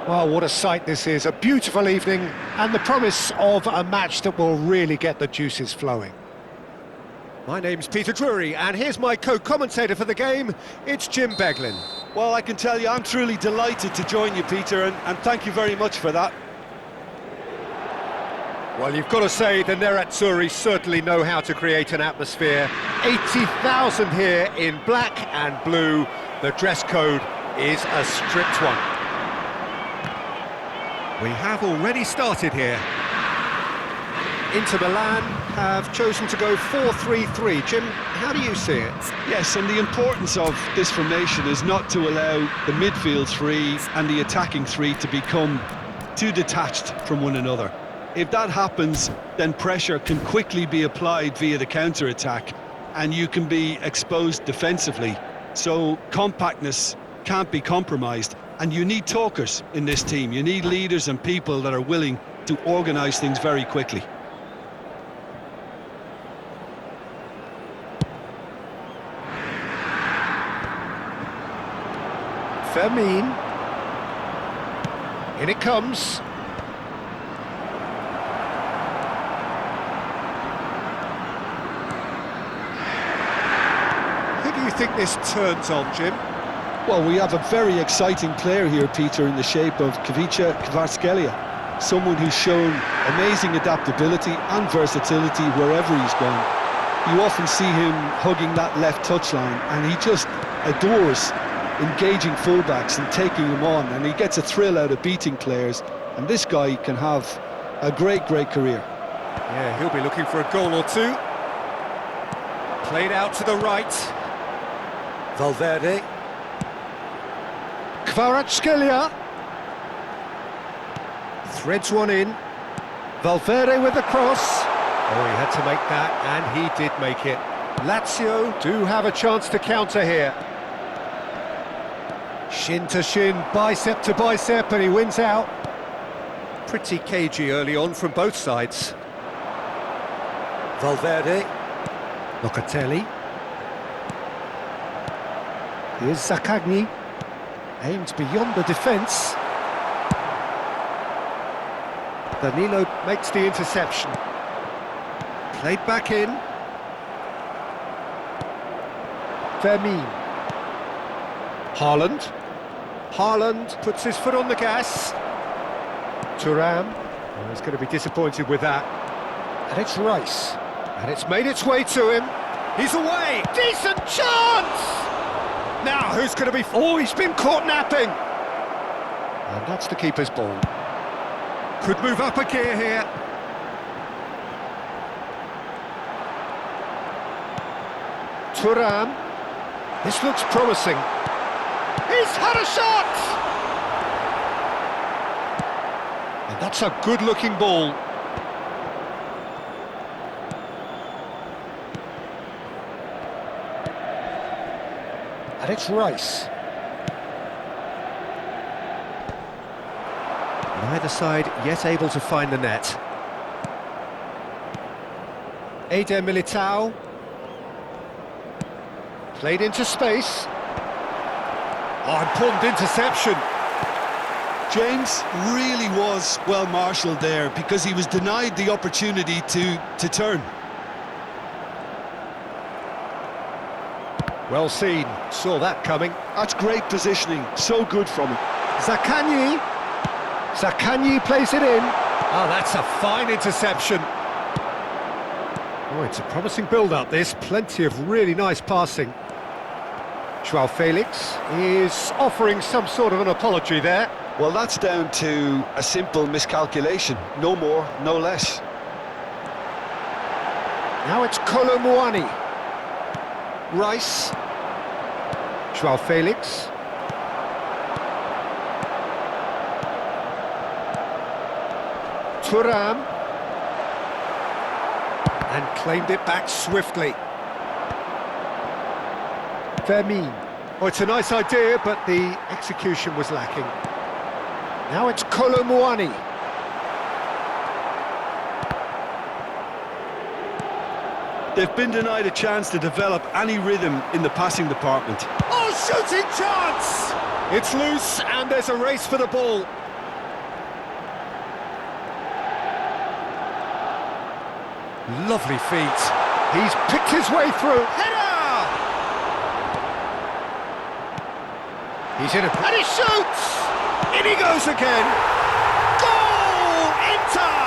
Well, what a sight this is. A beautiful evening and the promise of a match that will really get the juices flowing. My name's Peter Drury, and here's my co-commentator for the game. It's Jim Beglin. Well, I can tell you I'm truly delighted to join you, Peter, and thank you very much for that. Well, you've got to say the Nerazzurri certainly know how to create an atmosphere. 80,000 here in black and blue. The dress code is a strict one. We have already started here. Inter Milan have chosen to go 4-3-3. Jim, how do you see it? Yes, and the importance of this formation is not to allow the midfield three and the attacking three to become too detached from one another. If that happens, then pressure can quickly be applied via the counter-attack, and you can be exposed defensively. So compactness can't be compromised, and you need talkers in this team. You need leaders and people that are willing to organise things very quickly. Fermin. In it comes. Who do you think this turns on, Jim? Well, we have a very exciting player here, Peter, in the shape of Khvicha Kvaratskhelia. Someone who's shown amazing adaptability and versatility wherever he's gone. You often see him hugging that left touchline, and he just adores engaging fullbacks and taking them on, and he gets a thrill out of beating players, and this guy can have a great career. Yeah, he'll be looking for a goal or two. Played out to the right. Valverde. Kvaratskhelia. Threads one in. Valverde with the cross. Oh, he had to make that, and he did make it. Lazio do have a chance to counter here. Shin to shin, bicep to bicep, and he wins out. Pretty cagey early on from both sides. Valverde. Locatelli. Here's Zaccagni. Aimed beyond the defence. Danilo makes the interception. Played back in. Fermin. Haaland. Haaland puts his foot on the gas. Thuram. Oh, he's going to be disappointed with that. And it's Rice. And it's made its way to him. He's away. Decent chance! Now, who's going to be... Oh, he's been caught napping. And that's the keeper's ball. Could move up a gear here. Thuram. This looks promising. He's had a shot! And that's a good-looking ball. And it's Rice. Neither side yet able to find the net. Eder Militao. Played into space. Oh, important interception. James really was well marshalled there because he was denied the opportunity to turn. Well seen, saw that coming. That's great positioning, so good from him. Zaccagni. Zaccagni plays it in. Oh, that's a fine interception. Oh, it's a promising build-up, this. Plenty of really nice passing. Joao Felix is offering some sort of an apology there. Well, that's down to a simple miscalculation. No more, no less. Now it's Kolo Muani. Rice. Joao Felix. Thuram. And claimed it back swiftly. Fermin. Oh, it's a nice idea, but the execution was lacking. Now it's Kolo Muani. They've been denied a chance to develop any rhythm in the passing department. Oh, shooting chance! It's loose, and there's a race for the ball. Lovely feet. He's picked his way through. Header! He's in and he shoots! In he goes again. Goal! Inter!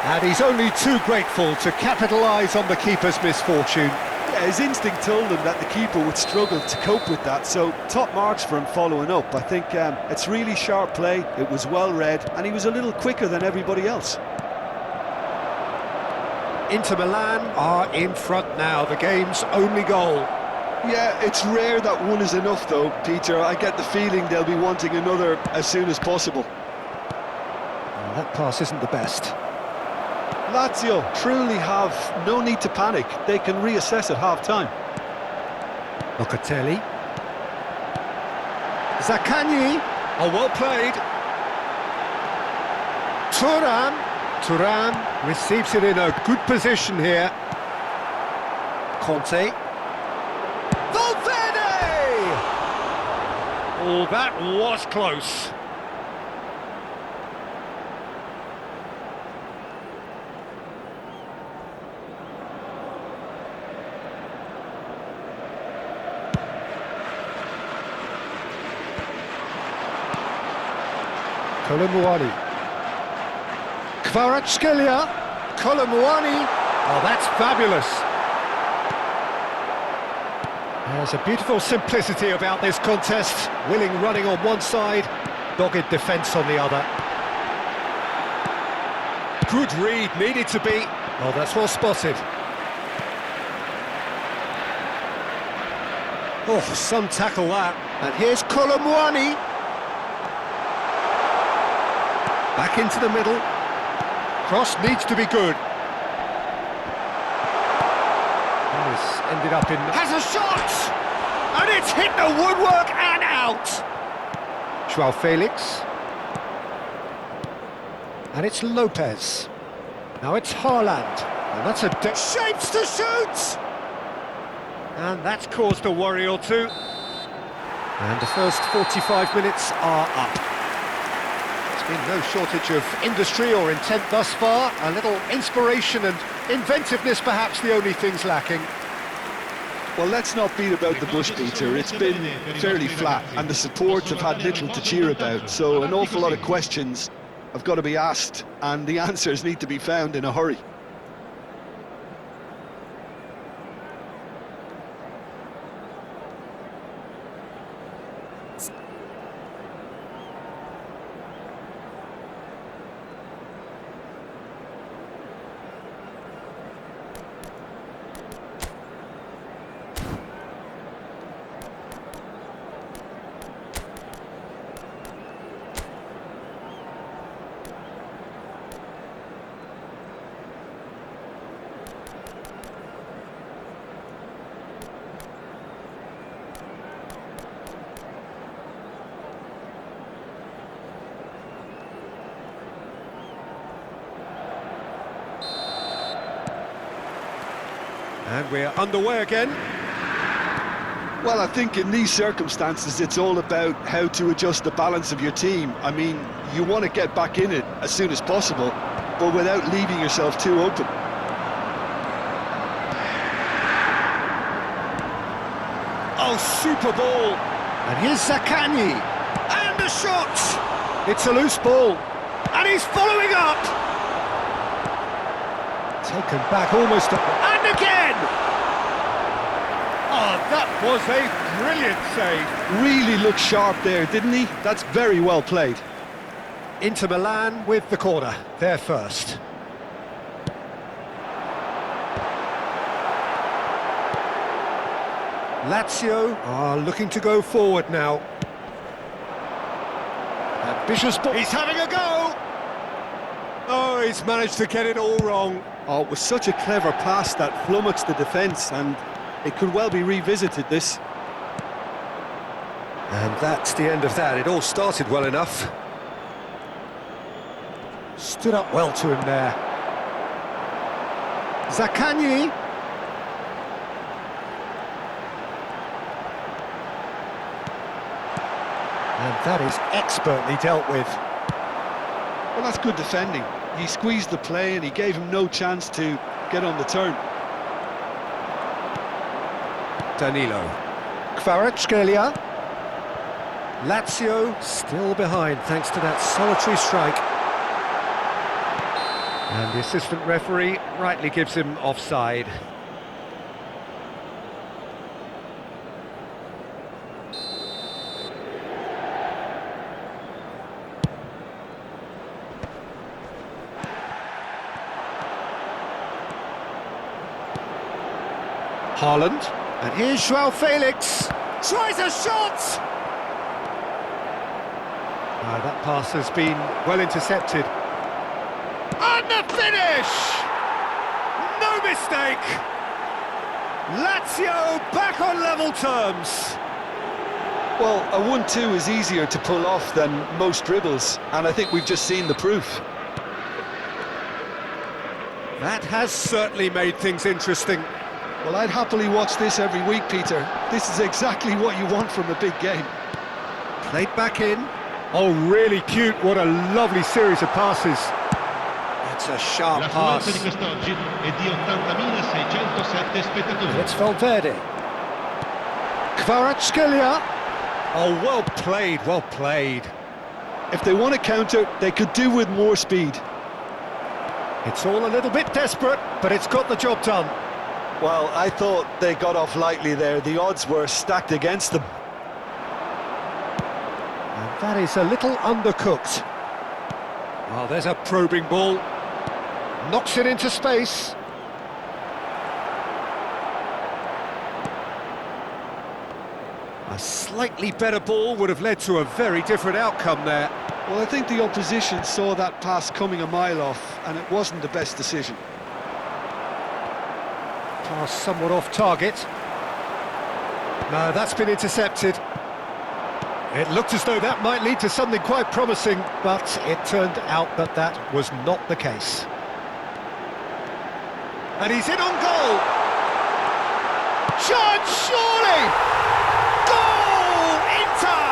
And he's only too grateful to capitalise on the keeper's misfortune. Yeah, his instinct told him that the keeper would struggle to cope with that, so top marks for him following up. I think it's really sharp play, it was well read, and he was a little quicker than everybody else. Inter Milan are in front now, the game's only goal. Yeah, it's rare that one is enough though, Peter. I get the feeling they'll be wanting another as soon as possible. Well, that pass isn't the best. Lazio truly have no need to panic. They can reassess at half-time. Locatelli. Zaccagni. Oh, well played. Thuram. Thuram receives it in a good position here. Conte. Valverde! Oh, that was close. Kolomuani. Kvaratskhelia. Kolomuani. Oh, that's fabulous. There's a beautiful simplicity about this contest. Willing running on one side, dogged defence on the other. Good read, needed to be. Oh, that's well spotted. Oh, some tackle that. And here's Kolomuani. Back into the middle. Cross needs to be good. This ended up in... Has a shot! And it's hit the woodwork and out! Joao Felix. And it's Lopez. Now it's Haaland. And that's a... Shapes to shoot! And that's caused a worry or two. And the first 45 minutes are up. Been no shortage of industry or intent thus far. A little inspiration and inventiveness perhaps the only things lacking. Well, let's not beat about the bush, Peter. It's been fairly flat and the support have had little to cheer about, so an awful lot of questions have got to be asked and the answers need to be found in a hurry. And we're underway again. Well, I think in these circumstances it's all about how to adjust the balance of your team. I mean, you want to get back in it as soon as possible, but without leaving yourself too open. Oh, super ball! And here's Zaccagni! And a shot! It's a loose ball, and he's following up! Taken back almost up, and again! Oh, that was a brilliant save. Really looked sharp there, didn't he? That's very well played. Inter Milan with the corner, they're first. Lazio are looking to go forward now. Ambitious ball. He's having a go! Oh, he's managed to get it all wrong. Oh, it was such a clever pass that flummoxed the defence, and it could well be revisited, this. And that's the end of that. It all started well enough. Stood up well to him there. Zaccagni. And that is expertly dealt with. Well, that's good defending. He squeezed the play and he gave him no chance to get on the turn. Danilo. Kvaratskhelia. Lazio still behind thanks to that solitary strike. And the assistant referee rightly gives him offside. Haaland, and here's Joao Felix, tries a shot! That pass has been well intercepted. And the finish! No mistake! Lazio back on level terms. Well, a 1-2 is easier to pull off than most dribbles, and I think we've just seen the proof. That has certainly made things interesting. Well, I'd happily watch this every week, Peter. This is exactly what you want from a big game. Played back in. Oh, really cute. What a lovely series of passes. It's a sharp pass. L'affluenza di quest'oggi è di 80.607 spettatori. It's Valverde. Kvaratskhelia. Oh, well played, well played. If they want to counter, they could do with more speed. It's all a little bit desperate, but it's got the job done. Well, I thought they got off lightly there. The odds were stacked against them. And that is a little undercooked. Well, there's a probing ball. Knocks it into space. A slightly better ball would have led to a very different outcome there. Well, I think the opposition saw that pass coming a mile off, and it wasn't the best decision. Pass somewhat off target. No, that's been intercepted. It looked as though that might lead to something quite promising, but it turned out that that was not the case. And he's in on goal! Shot, surely! Goal! Inter!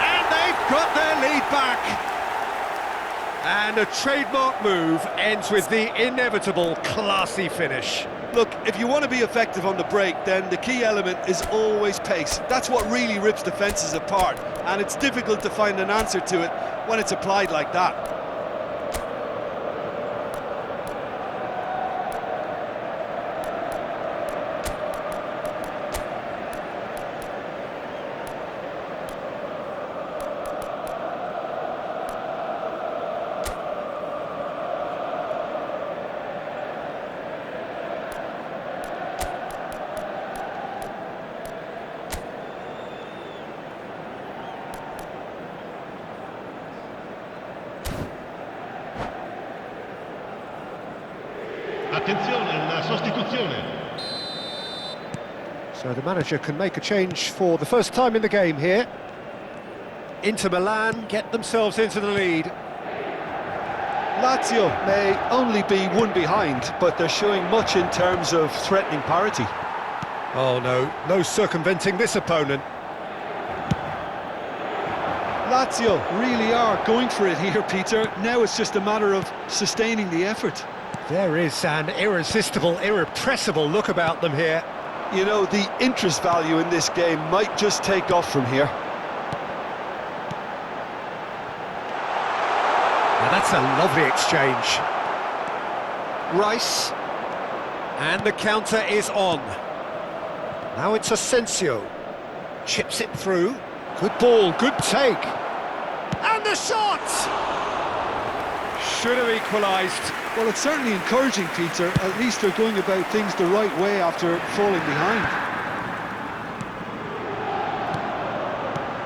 And they've got their lead back. And a trademark move ends with the inevitable classy finish. Look, if you want to be effective on the break, then the key element is always pace. That's what really rips defences apart, and it's difficult to find an answer to it when it's applied like that. Attenzione, una sostituzione. So the manager can make a change for the first time in the game here. Inter Milan get themselves into the lead. Lazio may only be one behind, but they're showing much in terms of threatening parity. Oh no circumventing this opponent. Lazio really are going for it here, Peter. Now it's just a matter of sustaining the effort. There is an irresistible, irrepressible look about them here. You know, the interest value in this game might just take off from here. Now that's a lovely exchange. Rice. And the counter is on. Now it's Asensio. Chips it through. Good ball, good take. And the shot! Should have equalised. Well, it's certainly encouraging, Peter. At least they're going about things the right way after falling behind.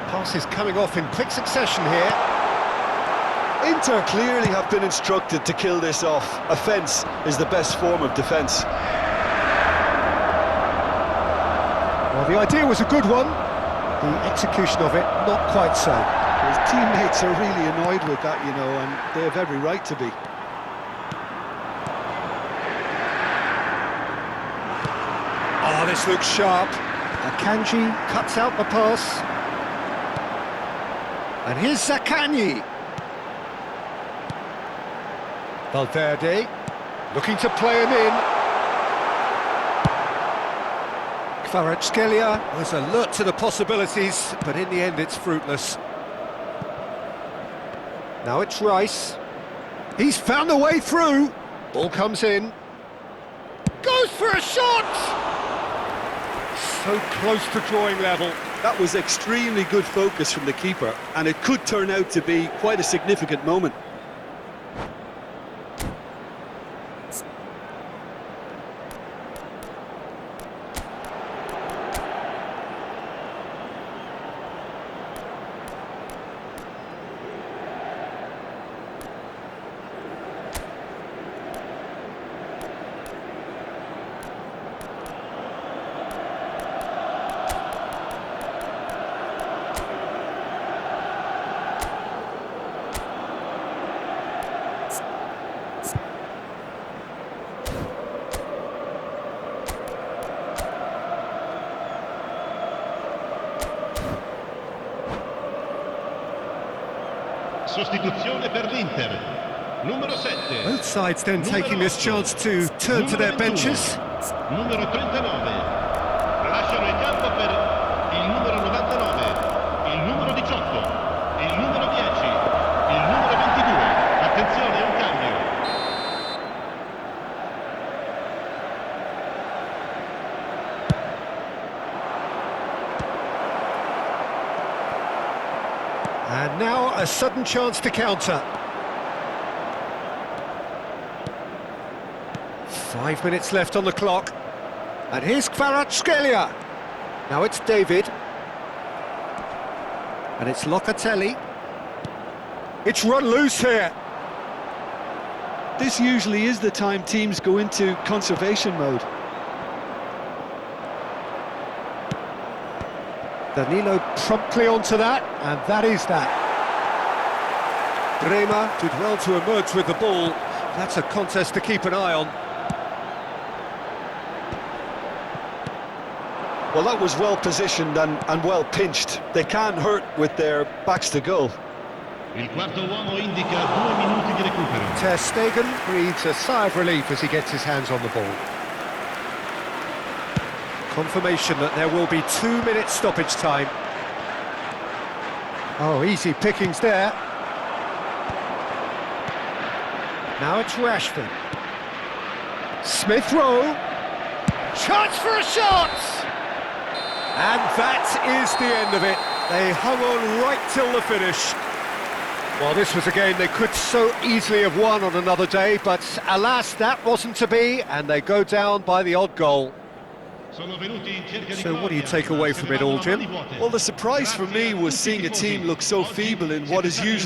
Pass is coming off in quick succession here. Inter clearly have been instructed to kill this off. Offence is the best form of defence. Well, the idea was a good one. The execution of it, not quite so. His teammates are really annoyed with that, you know, and they have every right to be. Oh, this looks sharp. Akanji cuts out the pass. And here's Zaccagni. Valverde, looking to play him in. Kvaratskhelia was alert to the possibilities, but in the end it's fruitless. Now it's Rice. He's found a way through. Ball comes in. Goes for a shot! So close to drawing level. That was extremely good focus from the keeper, and it could turn out to be quite a significant moment. Sostituzione per l'Inter. Numero 7. Both sides then taking this chance to turn to their benches. Numero 39. Lasciano il campo per il numero 99, il numero 18, il numero 10, il numero 22. Attenzione, un cambio. And now a sudden chance to counter. 5 minutes left on the clock. And here's Kvaratskhelia. Now it's David. And it's Locatelli. It's run loose here. This usually is the time teams go into conservation mode. Danilo promptly onto that, and that is that. Bremer did well to emerge with the ball. That's a contest to keep an eye on. Well, that was well positioned and well pinched. They can't hurt with their backs to goal. Il quarto uomo indica 2 minuti di recupero. Ter Stegen breathes a sigh of relief as he gets his hands on the ball. Confirmation that there will be 2 minutes stoppage time. Oh, easy pickings there. Now it's Rashford. Smith Rowe. Chance for a shot! And that is the end of it. They hung on right till the finish. Well, this was a game they could so easily have won on another day, but alas, that wasn't to be, and they go down by the odd goal. So what do you take away from it all, Jim? Well, the surprise for me was seeing a team look so feeble in what is usually